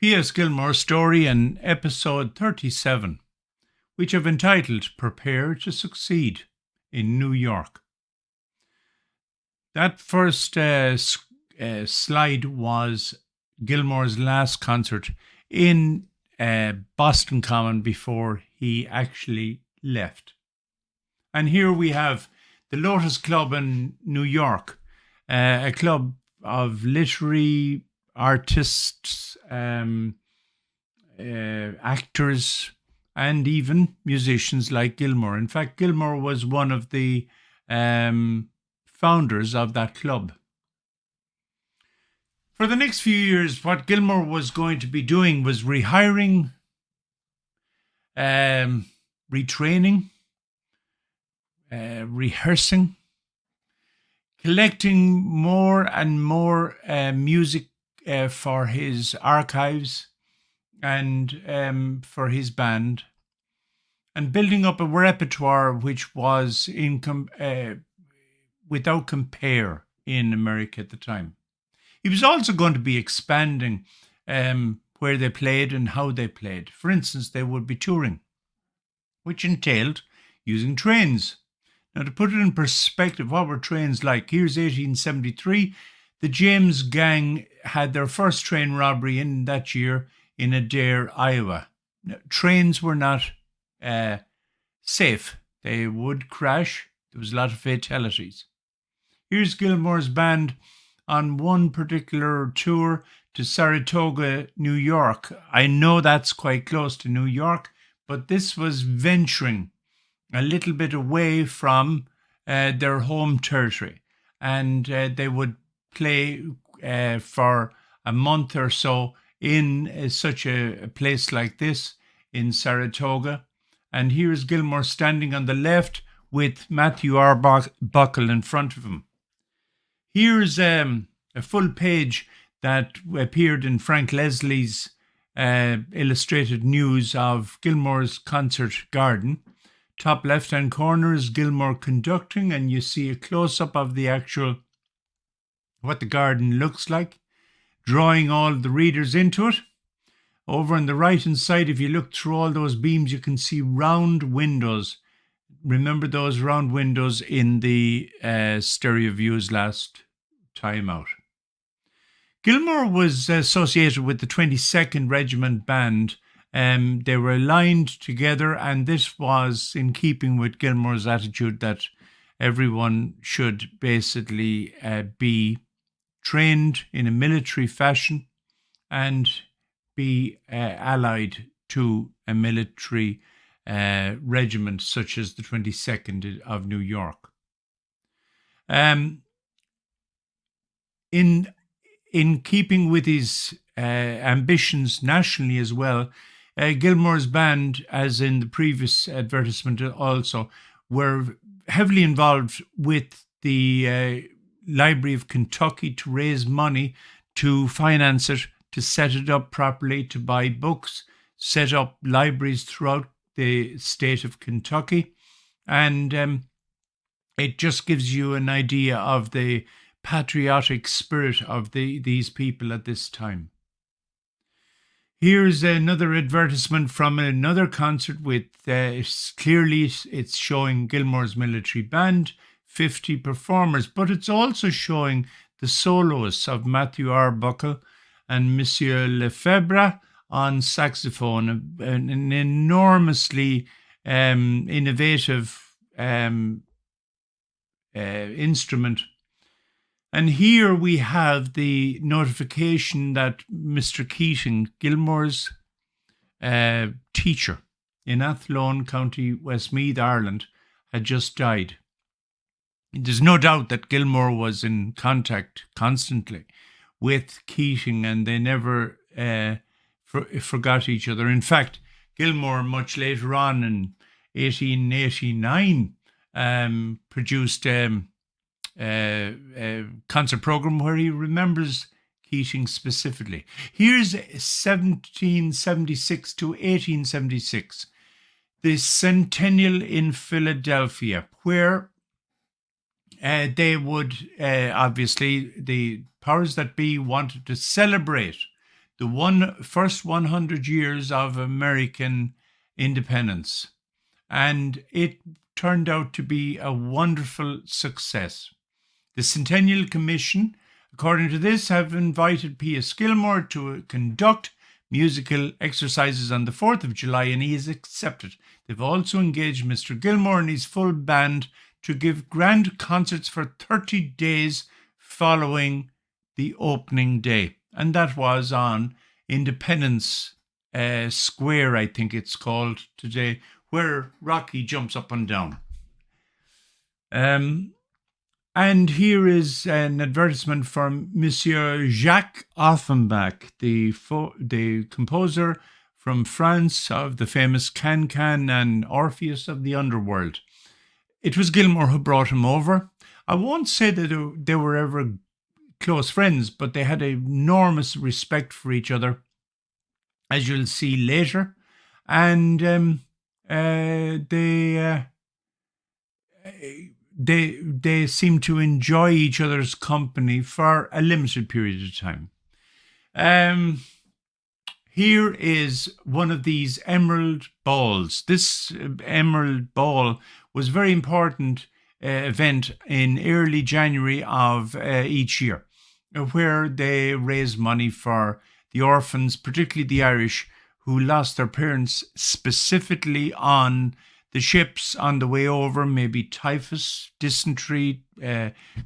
P S Gilmore Story and episode 37, which I've entitled Prepare to Succeed in New York. That first slide was Gilmore's last concert in Boston Common before he actually left. And here we have the Lotus Club in New York, a club of literary artists, actors, and even musicians like Gilmore. In fact, Gilmore was one of the founders of that club. For the next few years, what Gilmore was going to be doing was rehiring, retraining, rehearsing, collecting more and more music for his archives and for his band, and building up a repertoire which was without compare in America at the time. He was also going to be expanding where they played and how they played. For instance, they would be touring, which entailed using trains. Now, to put it in perspective, what were trains like? Here's 1873. The James Gang had their first train robbery in that year in Adair, Iowa. Now, trains were not safe. They would crash. There was a lot of fatalities. Here's Gilmore's band on one particular tour to Saratoga, New York. I know that's quite close to New York, but this was venturing a little bit away from their home territory. And they would play for a month or so in such a place like this in Saratoga. And here's Gilmore standing on the left with Matthew Arbuckle in front of him. Here's a full page that appeared in Frank Leslie's illustrated news of Gilmore's concert garden. Top left-hand corner is Gilmore conducting, and you see a close-up of the actual, what the garden looks like, drawing all the readers into it. Over on the right-hand side, if you look through all those beams, you can see round windows. Remember those round windows in the stereo views last time out. Gilmore was associated with the 22nd Regiment Band. They were aligned together, and this was in keeping with Gilmore's attitude that everyone should basically be trained in a military fashion and be allied to a military regiment such as the 22nd of New York. In keeping with his ambitions nationally as well, Gilmore's band, as in the previous advertisement also, were heavily involved with the Library of Kentucky to raise money to finance it, to set it up properly, to buy books, set up libraries throughout the state of Kentucky. And it just gives you an idea of the patriotic spirit of these people at this time. Here's another advertisement from another concert with clearly it's showing Gilmore's military band, 50 performers, but it's also showing the soloists of Matthew Arbuckle and Monsieur Lefebvre on saxophone, an enormously innovative instrument. And here we have the notification that Mr. Keating, Gilmore's teacher in Athlone, County Westmeath, Ireland, had just died. There's no doubt that Gilmore was in contact constantly with Keating, and they never forgot each other. In fact, Gilmore, much later on in 1889, produced a concert program where he remembers Keating specifically. Here's 1776 to 1876, the Centennial in Philadelphia, where they would, obviously, the powers that be wanted to celebrate the first 100 years of American independence. And it turned out to be a wonderful success. The Centennial Commission, according to this, have invited P S Gilmore to conduct musical exercises on the 4th of July, and he has accepted. They've also engaged Mr. Gilmore and his full band to give grand concerts for 30 days following the opening day. And that was on Independence Square, I think it's called today, where Rocky jumps up and down. And here is an advertisement from Monsieur Jacques Offenbach, the composer from France of the famous Can-Can and Orpheus of the Underworld. It was Gilmore who brought him over. I won't say that they were ever close friends, but they had enormous respect for each other, as you'll see later. And they seem to enjoy each other's company for a limited period of time. Here is one of these emerald balls. This emerald ball was a very important event in early January of each year, where they raise money for the orphans, particularly the Irish, who lost their parents specifically on the ships on the way over, maybe typhus, dysentery,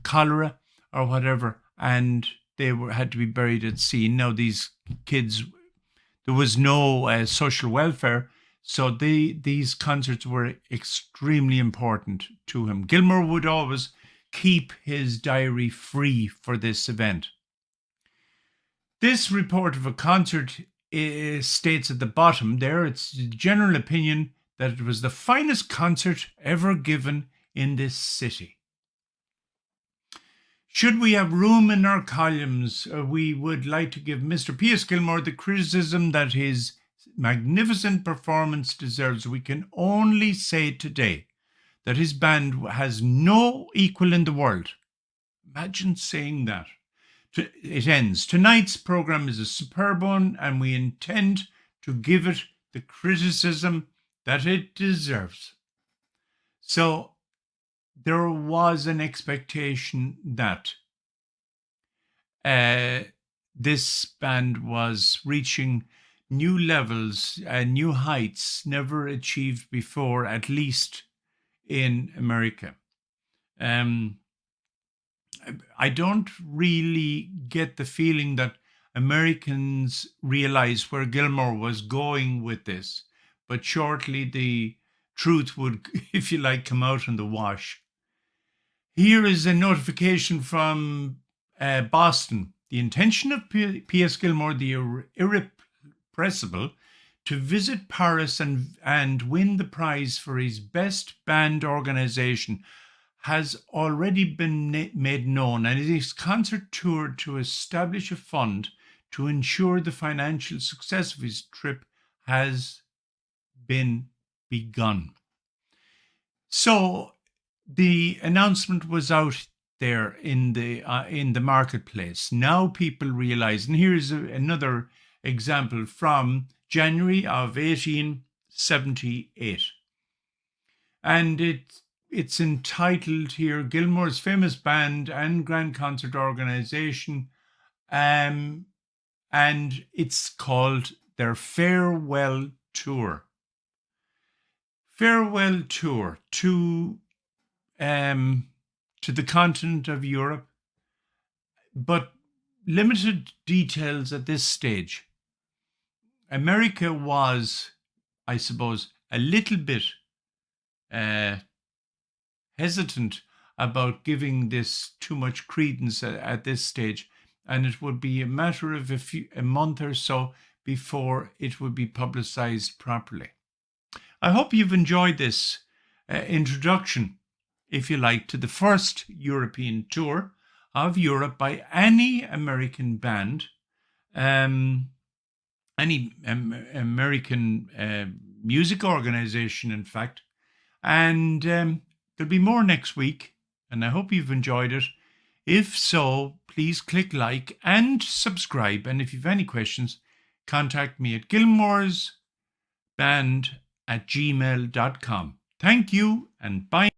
cholera, or whatever, and they had to be buried at sea. Now these kids, there was no social welfare, so these concerts were extremely important to him. Gilmore would always keep his diary free for this event. This report of a concert states at the bottom there, it's general opinion that it was the finest concert ever given in this city. Should we have room in our columns, we would like to give Mr. P S Gilmore the criticism that his magnificent performance deserves. We can only say today that his band has no equal in the world. Imagine saying that. It ends. Tonight's program is a superb one, and we intend to give it the criticism that it deserves. So there was an expectation that this band was reaching new levels, new heights never achieved before, at least in America. I don't really get the feeling that Americans realized where Gilmore was going with this, but shortly the truth would, if you like, come out in the wash. Here is a notification from Boston. The intention of P S Gilmore, the irrepressible, to visit Paris and win the prize for his best band organization has already been made known, and his concert tour to establish a fund to ensure the financial success of his trip has been begun. So the announcement was out there in the marketplace. Now people realize, and here's another example from January of 1878. And it's entitled here, Gilmore's Famous Band and Grand Concert Organization, and it's called their Farewell Tour. Farewell Tour to the continent of Europe, but limited details at this stage. America was, I suppose, a little bit hesitant about giving this too much credence at this stage, and it would be a matter of a month or so before it would be publicized properly. I hope you've enjoyed this introduction, if you like, to the first European tour of Europe by any American band, any American music organization, in fact. And there'll be more next week, and I hope you've enjoyed it. If so, please click like and subscribe. And if you've any questions, contact me at gilmoresband@gmail.com. Thank you and bye.